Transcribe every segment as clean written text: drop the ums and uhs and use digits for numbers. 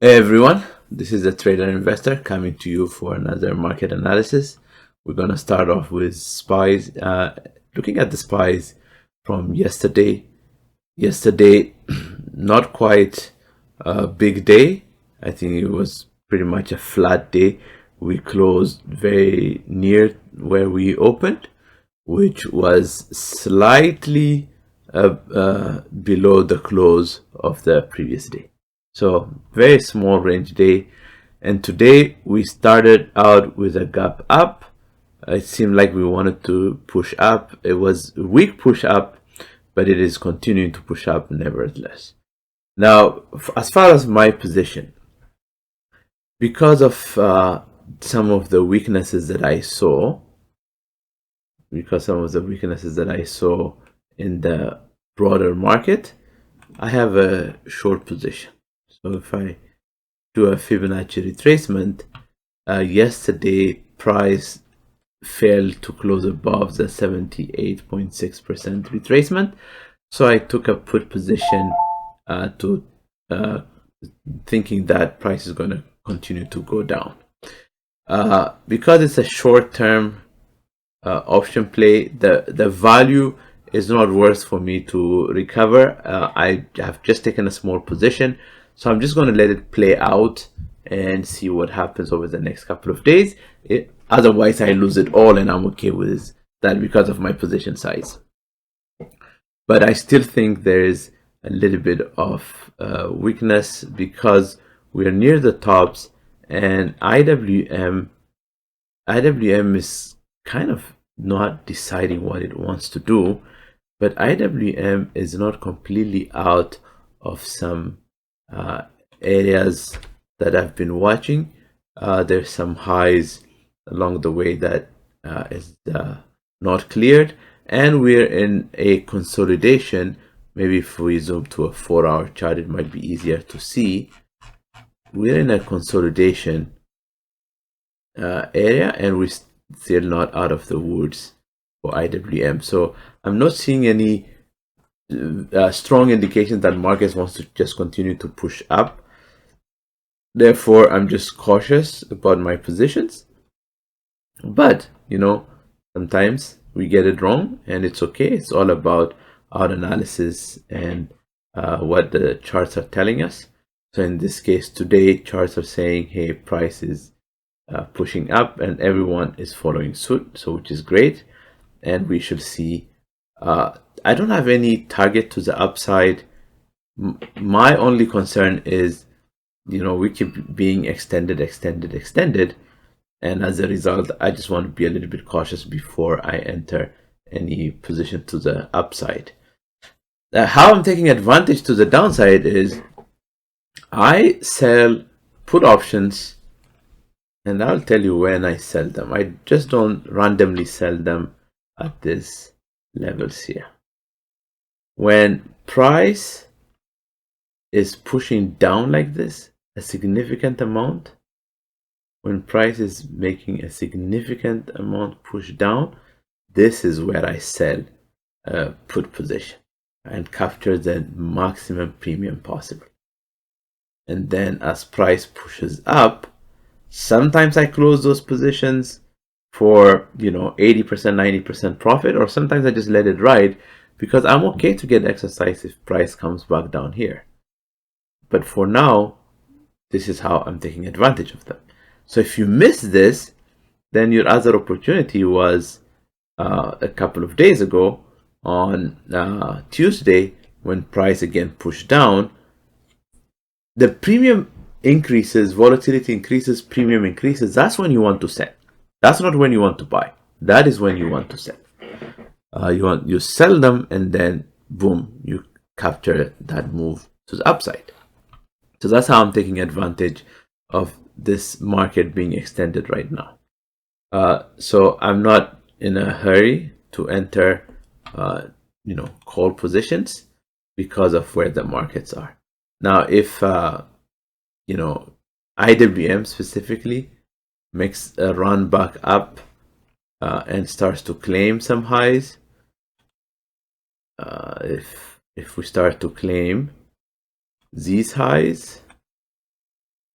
Hey everyone, this is the Trader Investor coming to you for another market analysis. We're going to start off with SPYs. Looking at the SPYs from yesterday. Yesterday, not quite a big day. I think it was pretty much a flat day. We closed very near where we opened, which was slightly below the close of the previous day. So very small range day. And today we started out with a gap up. It seemed like we wanted to push up. It was a weak push up, but it is continuing to push up nevertheless. Now, as far as my position, because of some of the weaknesses that I saw, in the broader market, I have a short position. So if I do a Fibonacci retracement, yesterday price failed to close above the 78.6% retracement. So I took a put position thinking that price is going to continue to go down. Because it's a short-term option play, the value is not worth for me to recover. I have just taken a small position, so I'm just going to let it play out and see what happens over the next couple of days. Otherwise, I lose it all, and I'm okay with that because of my position size. But I still think there is a little bit of weakness because we are near the tops, and IWM is kind of not deciding what it wants to do, but IWM is not completely out of some areas that I've been watching. There's some highs along the way that is not cleared, and we're in a consolidation. Maybe if we zoom to a 4-hour chart, it might be easier to see. We're in a consolidation area, and we're still not out of the woods for IWM. So I'm not seeing any strong indications that markets wants to just continue to push up. Therefore, I'm just cautious about my positions. But sometimes we get it wrong, and it's okay. It's all about our analysis and what the charts are telling us. So in this case today, charts are saying, hey, price is pushing up, and everyone is following suit, so which is great. And we should see I don't have any target to the upside. My only concern is we keep being extended, and as a result I just want to be a little bit cautious before I enter any position to the upside. How I'm taking advantage to the downside is I sell put options, and I'll tell you when I sell them. I just don't randomly sell them at this levels here. When price is pushing down like this, a significant amount, when price is making a significant amount push down, this is where I sell put position and capture the maximum premium possible. And then as price pushes up, sometimes I close those positions for 80%, 90% profit, or sometimes I just let it ride because I'm okay to get exercise if price comes back down here. But for now, this is how I'm taking advantage of them. So if you miss this, then your other opportunity was a couple of days ago on Tuesday, when price again pushed down. The premium increases, volatility increases, premium increases. That's when you want to sell. That's not when you want to buy. That is when you want to sell. You sell them, and then boom, you capture that move to the upside. So that's how I'm taking advantage of this market being extended right now. So I'm not in a hurry to enter call positions because of where the markets are. Now if IWM specifically makes a run back up and starts to claim some highs, if we start to claim these highs,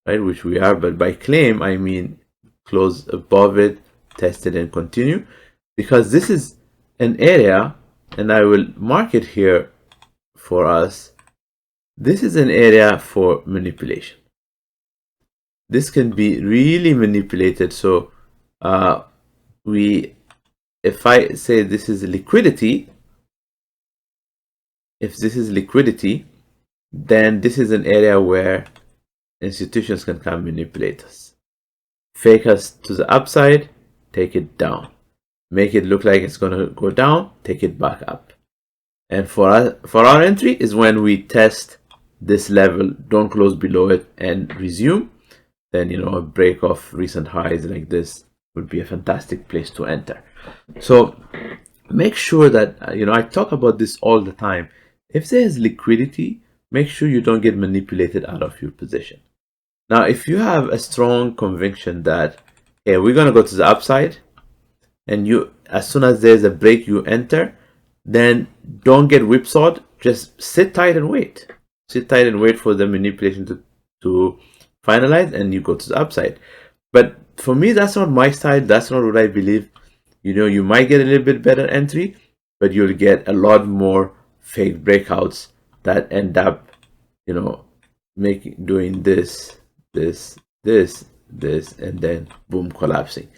right? Which we are, but by claim, I mean close above it, test it, and continue, because this is an area, and I will mark it here for us. This is an area for manipulation. This can be really manipulated. So if I say this is liquidity, if this is liquidity, then this is an area where institutions can come manipulate us, fake us to the upside, take it down, make it look like it's going to go down, take it back up. And for our entry is when we test this level, don't close below it, and resume. Then, you know, a break of recent highs like this would be a fantastic place to enter. So make sure that, you know, I talk about this all the time. If there's liquidity, make sure you don't get manipulated out of your position. Now, if you have a strong conviction that, hey, we're going to go to the upside, and you, as soon as there's a break, you enter, then don't get whipsawed. Just sit tight and wait. Sit tight and wait for the manipulation to finalize, and you go to the upside. But for me, that's not my style. That's not what I believe. You know, you might get a little bit better entry, but you'll get a lot more fake breakouts that end up, you know, doing this, and then boom, collapsing.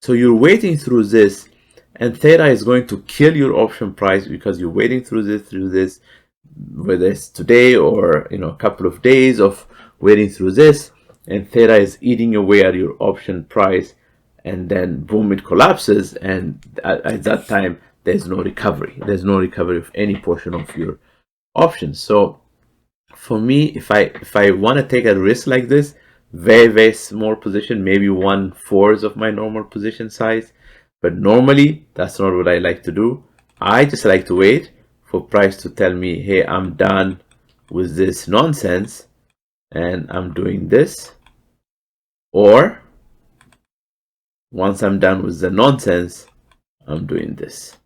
So you're waiting through this, and theta is going to kill your option price because you're waiting through this, whether it's today or, you know, a couple of days of waiting through this, and theta is eating away at your option price, and then boom, it collapses, and at that time there's no recovery. There's no recovery of any portion of your options. So for me, if I want to take a risk like this, very small position, maybe 1/4 of my normal position size, but normally that's not what I like to do. I just like to wait for price to tell me, hey, I'm done with this nonsense and I'm doing this. Or once I'm done with the nonsense, I'm doing this.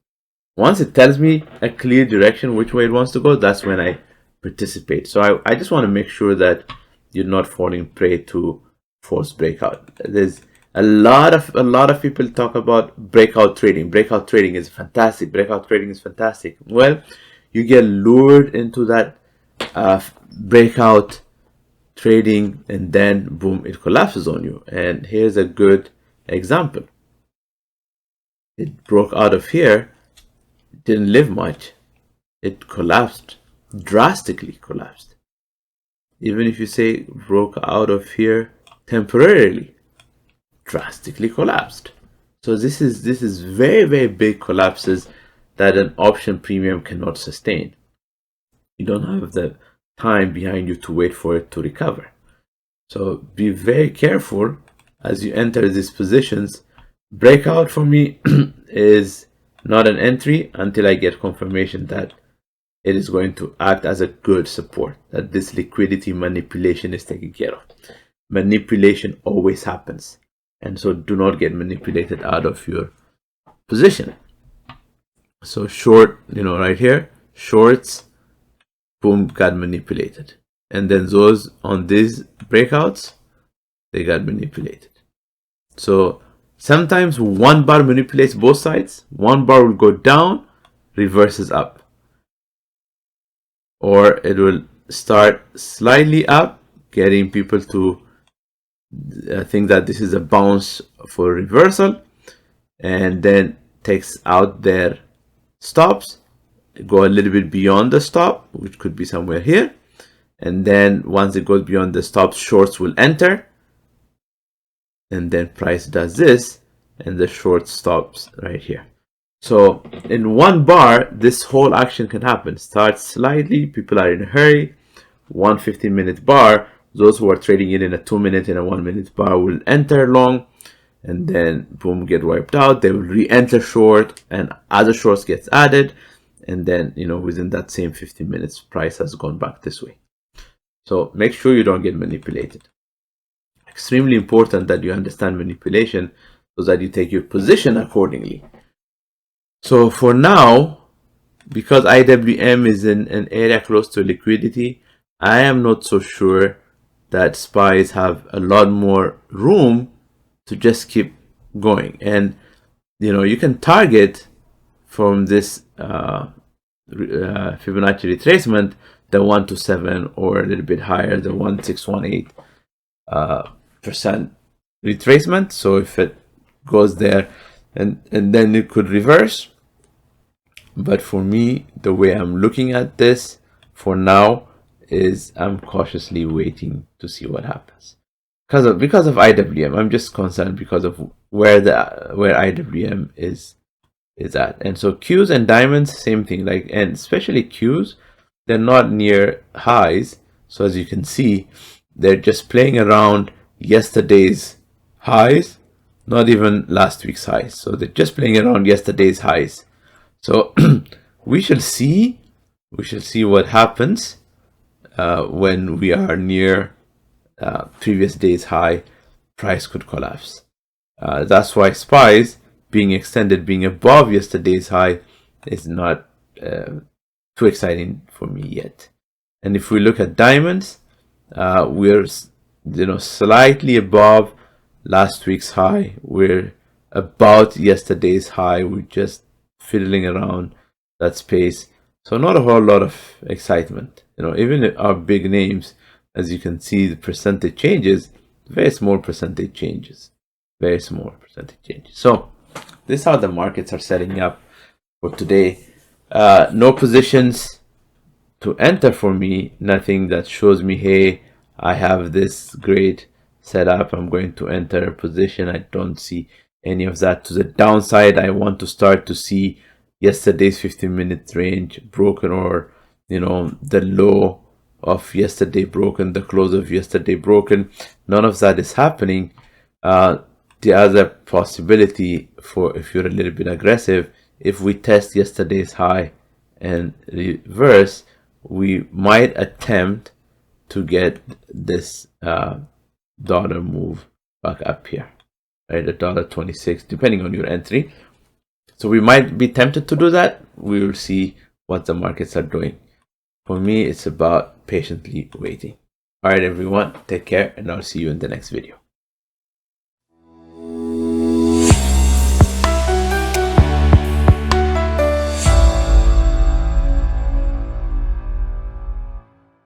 Once it tells me a clear direction which way it wants to go, that's when I participate. So I just want to make sure that you're not falling prey to forced breakout. There's a lot of people talk about breakout trading. Breakout trading is fantastic. Breakout trading is fantastic. Well, you get lured into that breakout trading, and then boom, it collapses on you. And here's a good example. It broke out of here, didn't live much. It collapsed, drastically collapsed. Even if you say broke out of here temporarily, drastically collapsed. So this is very big collapses that an option premium cannot sustain. You don't have the time behind you to wait for it to recover. So be very careful as you enter these positions. Breakout for me is not an entry until I get confirmation that it is going to act as a good support, that this liquidity manipulation is taken care of. Manipulation always happens, and so do not get manipulated out of your position. So short, you know, right here, shorts, boom, got manipulated. And then those on these breakouts, they got manipulated. So sometimes one bar manipulates both sides. One bar will go down, reverses up. Or it will start slightly up, getting people to think that this is a bounce for reversal, and then takes out their stops, go a little bit beyond the stop, which could be somewhere here, and then once it goes beyond the stop, shorts will enter, and then price does this, and the short stops right here. So in one bar, this whole action can happen. Starts slightly, people are in a hurry. 1 15-minute bar, those who are trading it in a 2-minute and a 1-minute bar will enter long, and then boom, get wiped out. They will re-enter short, and other shorts gets added, and then, you know, within that same 15 minutes, price has gone back this way. So make sure you don't get manipulated. Extremely important that you understand manipulation so that you take your position accordingly. So for now, because IWM is in an area close to liquidity, I am not so sure that SPYs have a lot more room to just keep going. And you can target from this Fibonacci retracement the 127 or a little bit higher, the 1618% retracement. So if it goes there and then it could reverse. But for me, the way I'm looking at this for now is I'm cautiously waiting to see what happens because of IWM. I'm just concerned because of where IWM is at. And so Qs and diamonds, same thing, and especially Qs, they're not near highs. So as you can see, they're just playing around yesterday's highs, not even last week's highs. So they're just playing around yesterday's highs. So we shall see what happens when we are near previous day's high. Price could collapse. That's why SPYs being extended, being above yesterday's high, is not too exciting for me yet. And if we look at diamonds, we're slightly above last week's high. We're about yesterday's high. We're just fiddling around that space. So not a whole lot of excitement. Even our big names, as you can see, the percentage changes, very small percentage changes. Very small percentage changes. So this is how the markets are setting up for today. No positions to enter for me. Nothing that shows me, hey, I have this great setup, I'm going to enter a position. I don't see any of that. To the downside, I want to start to see yesterday's 15-minute range broken, or the low of yesterday broken, the close of yesterday broken. None of that is happening. The other possibility, for if you're a little bit aggressive, if we test yesterday's high and reverse, we might attempt to get this dollar move back up here, right, $1.26, depending on your entry. So we might be tempted to do that. We will see what the markets are doing. For me, it's about patiently waiting. All right, everyone, take care, and I'll see you in the next video.